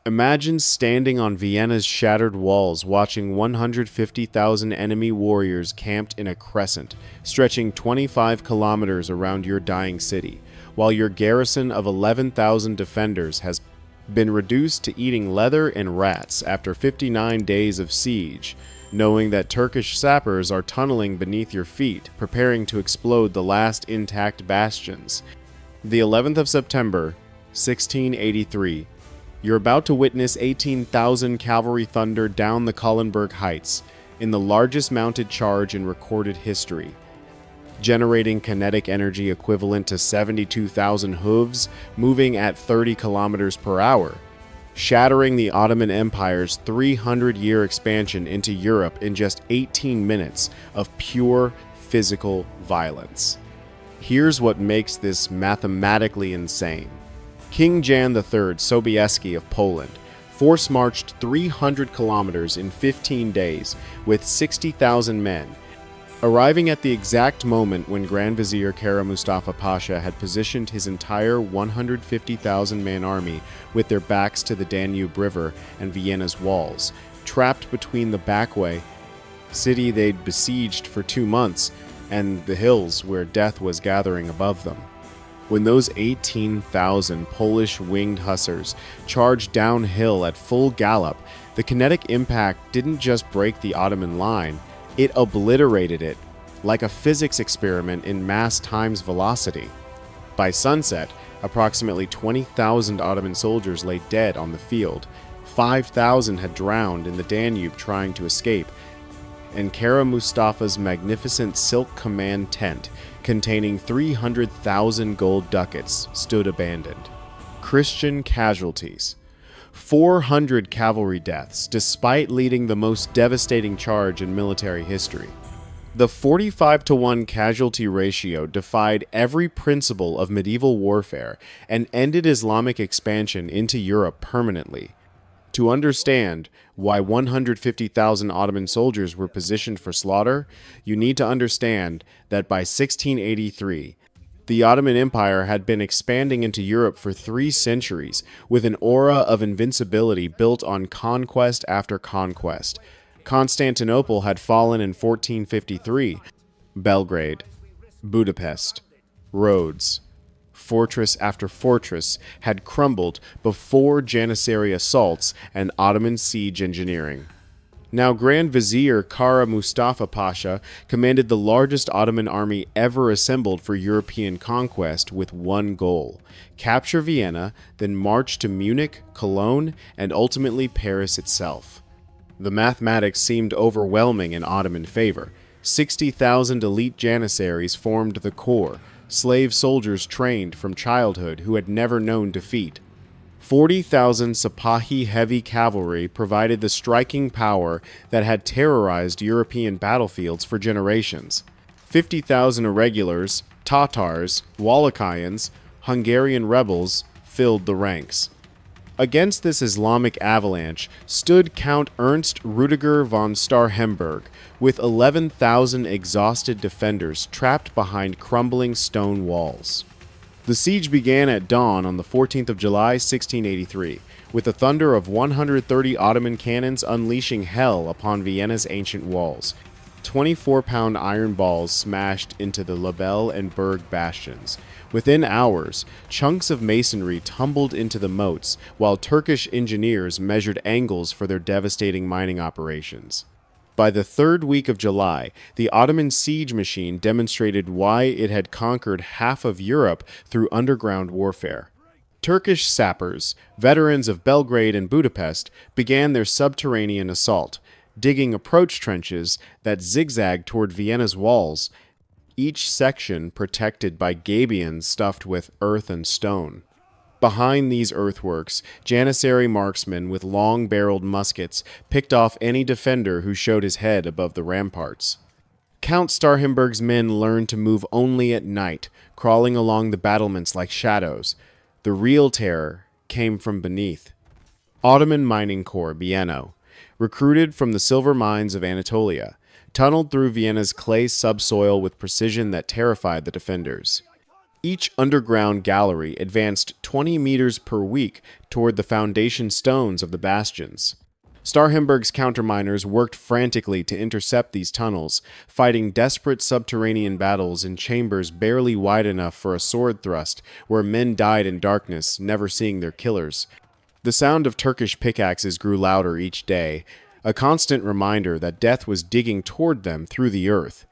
Imagine standing on Vienna's shattered walls watching 150,000 enemy warriors camped in a crescent, stretching 25 kilometers around your dying city, while your garrison of 11,000 defenders has been reduced to eating leather and rats after 59 days of siege, knowing that Turkish sappers are tunneling beneath your feet, preparing to explode the last intact bastions. The 11th of September, 1683. You're about to witness 18,000 cavalry thunder down the Kahlenberg Heights in the largest mounted charge in recorded history, generating kinetic energy equivalent to 72,000 hooves moving at 30 kilometers per hour, shattering the Ottoman Empire's 300-year expansion into Europe in just 18 minutes of pure physical violence. Here's what makes this mathematically insane. King Jan III Sobieski of Poland force-marched 300 kilometers in 15 days with 60,000 men, arriving at the exact moment when Grand Vizier Kara Mustafa Pasha had positioned his entire 150,000-man army with their backs to the Danube River and Vienna's walls, trapped between the backway city they'd besieged for 2 months and the hills where death was gathering above them. When those 18,000 Polish Winged Hussars charged downhill at full gallop, the kinetic impact didn't just break the Ottoman line, it obliterated it, like a physics experiment in mass times velocity. By sunset, approximately 20,000 Ottoman soldiers lay dead on the field, 5,000 had drowned in the Danube trying to escape, and Kara Mustafa's magnificent silk command tent, containing 300,000 gold ducats, stood abandoned. Christian casualties. 400 cavalry deaths, despite leading the most devastating charge in military history. The 45-to-1 casualty ratio defied every principle of medieval warfare and ended Islamic expansion into Europe permanently. To understand why 150,000 Ottoman soldiers were positioned for slaughter, you need to understand that by 1683, the Ottoman Empire had been expanding into Europe for 3 centuries with an aura of invincibility built on conquest after conquest. Constantinople had fallen in 1453, Belgrade, Budapest, Rhodes, fortress after fortress had crumbled before Janissary assaults and Ottoman siege engineering. Now Grand Vizier Kara Mustafa Pasha commanded the largest Ottoman army ever assembled for European conquest with one goal: capture Vienna, then march to Munich, Cologne, and ultimately Paris itself. The mathematics seemed overwhelming in Ottoman favor. 60,000 elite Janissaries formed the core, slave soldiers trained from childhood who had never known defeat. 40,000 Sipahi heavy cavalry provided the striking power that had terrorized European battlefields for generations. 50,000 irregulars, Tatars, Wallachians, Hungarian rebels filled the ranks. Against this Islamic avalanche stood Count Ernst Rudiger von Starhemberg, with 11,000 exhausted defenders trapped behind crumbling stone walls. The siege began at dawn on the 14th of July, 1683, with the thunder of 130 Ottoman cannons unleashing hell upon Vienna's ancient walls. 24-pound iron balls smashed into the Labelle and Berg bastions. Within hours, chunks of masonry tumbled into the moats, while Turkish engineers measured angles for their devastating mining operations. By the 3rd week of July, the Ottoman siege machine demonstrated why it had conquered half of Europe through underground warfare. Turkish sappers, veterans of Belgrade and Budapest, began their subterranean assault, digging approach trenches that zigzagged toward Vienna's walls, each section protected by gabions stuffed with earth and stone. Behind these earthworks, Janissary marksmen with long-barreled muskets picked off any defender who showed his head above the ramparts. Count Starhemberg's men learned to move only at night, crawling along the battlements like shadows. The real terror came from beneath. Ottoman Mining Corps, Bieno, recruited from the silver mines of Anatolia, tunneled through Vienna's clay subsoil with precision that terrified the defenders. Each underground gallery advanced 20 meters per week toward the foundation stones of the bastions. Starhemberg's counterminers worked frantically to intercept these tunnels, fighting desperate subterranean battles in chambers barely wide enough for a sword thrust, where men died in darkness, never seeing their killers. The sound of Turkish pickaxes grew louder each day, a constant reminder that death was digging toward them through the earth.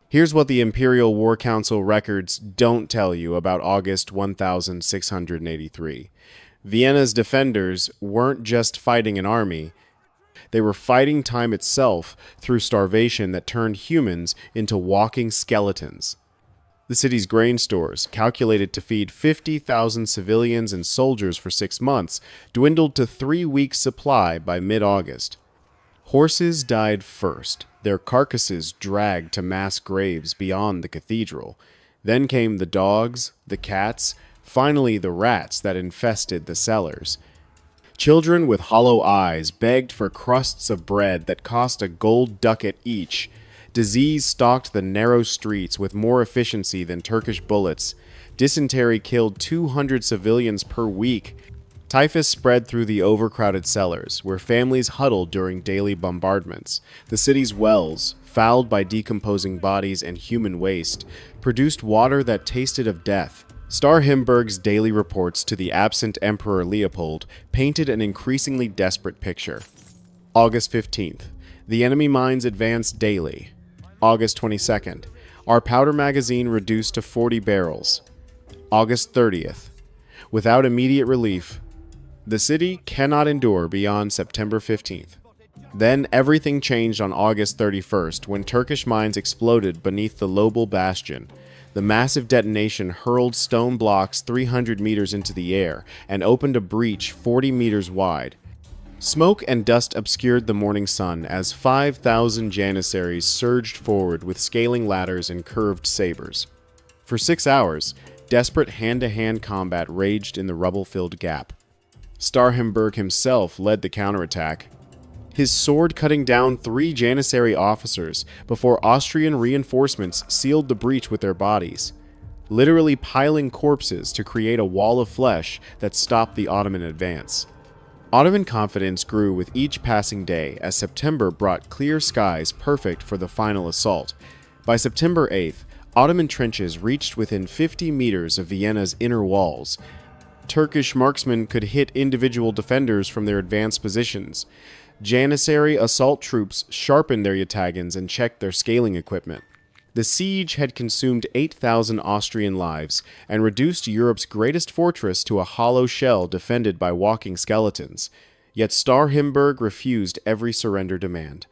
Here's what the Imperial War Council records don't tell you about August 1683. Vienna's defenders weren't just fighting an army, they were fighting time itself through starvation that turned humans into walking skeletons. The city's grain stores, calculated to feed 50,000 civilians and soldiers for 6 months, dwindled to 3 weeks' supply by mid-August. Horses died first, their carcasses dragged to mass graves beyond the cathedral. Then came the dogs, the cats, finally the rats that infested the cellars. Children with hollow eyes begged for crusts of bread that cost a gold ducat each. Disease stalked the narrow streets with more efficiency than Turkish bullets. Dysentery killed 200 civilians per week. Typhus spread through the overcrowded cellars, where families huddled during daily bombardments. The city's wells, fouled by decomposing bodies and human waste, produced water that tasted of death. Starhemberg's daily reports to the absent Emperor Leopold painted an increasingly desperate picture. August 15th. The enemy mines advanced daily. August 22nd. Our powder magazine reduced to 40 barrels. August 30th. Without immediate relief, the city cannot endure beyond September 15th. Then everything changed on August 31st when Turkish mines exploded beneath the Lobel bastion. The massive detonation hurled stone blocks 300 meters into the air and opened a breach 40 meters wide. Smoke and dust obscured the morning sun as 5,000 janissaries surged forward with scaling ladders and curved sabers. For 6 hours, desperate hand-to-hand combat raged in the rubble-filled gap. Starhemberg himself led the counterattack, his sword cutting down 3 Janissary officers before Austrian reinforcements sealed the breach with their bodies, literally piling corpses to create a wall of flesh that stopped the Ottoman advance. Ottoman confidence grew with each passing day as September brought clear skies perfect for the final assault. By September 8th, Ottoman trenches reached within 50 meters of Vienna's inner walls. Turkish marksmen could hit individual defenders from their advanced positions. Janissary assault troops sharpened their yataghans and checked their scaling equipment. The siege had consumed 8,000 Austrian lives and reduced Europe's greatest fortress to a hollow shell defended by walking skeletons. Yet Starhemberg refused every surrender demand.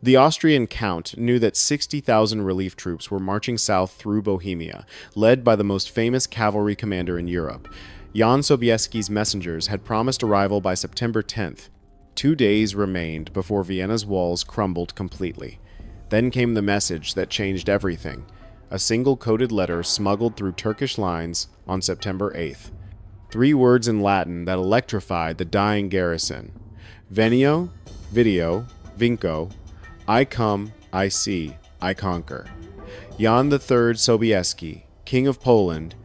The Austrian count knew that 60,000 relief troops were marching south through Bohemia, led by the most famous cavalry commander in Europe. Jan Sobieski's messengers had promised arrival by September 10th. 2 days remained before Vienna's walls crumbled completely. Then came the message that changed everything. A single coded letter smuggled through Turkish lines on September 8th. 3 words in Latin that electrified the dying garrison. Venio, video, vinco, I come, I see, I conquer. Jan III Sobieski, King of Poland,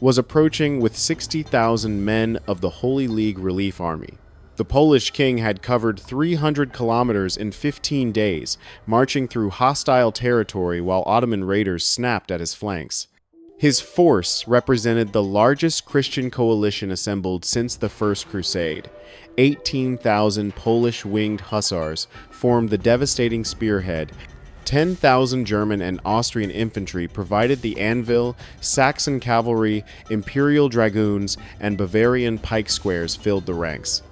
was approaching with 60,000 men of the Holy League Relief Army. The Polish king had covered 300 kilometers in 15 days, marching through hostile territory while Ottoman raiders snapped at his flanks. His force represented the largest Christian coalition assembled since the First Crusade. 18,000 Polish Winged Hussars formed the devastating spearhead. 10,000 German and Austrian infantry provided the anvil, Saxon cavalry, Imperial dragoons, and Bavarian pike squares filled the ranks.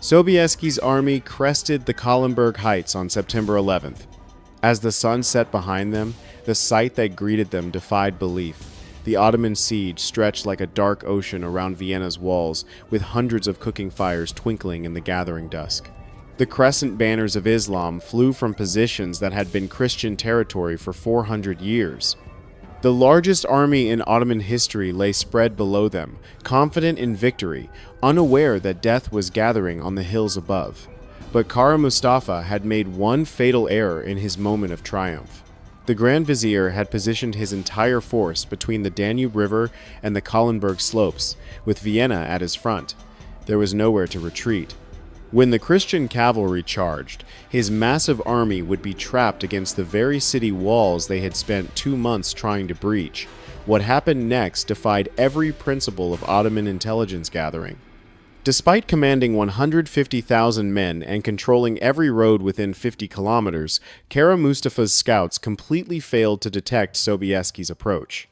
Sobieski's army crested the Kahlenberg Heights on September 11th. As the sun set behind them, the sight that greeted them defied belief. The Ottoman siege stretched like a dark ocean around Vienna's walls, with hundreds of cooking fires twinkling in the gathering dusk. The crescent banners of Islam flew from positions that had been Christian territory for 400 years. The largest army in Ottoman history lay spread below them, confident in victory, unaware that death was gathering on the hills above. But Kara Mustafa had made one fatal error in his moment of triumph. The Grand Vizier had positioned his entire force between the Danube River and the Kahlenberg slopes, with Vienna at his front. There was nowhere to retreat. When the Christian cavalry charged, his massive army would be trapped against the very city walls they had spent 2 months trying to breach. What happened next defied every principle of Ottoman intelligence gathering. Despite commanding 150,000 men and controlling every road within 50 kilometers, Kara Mustafa's scouts completely failed to detect Sobieski's approach.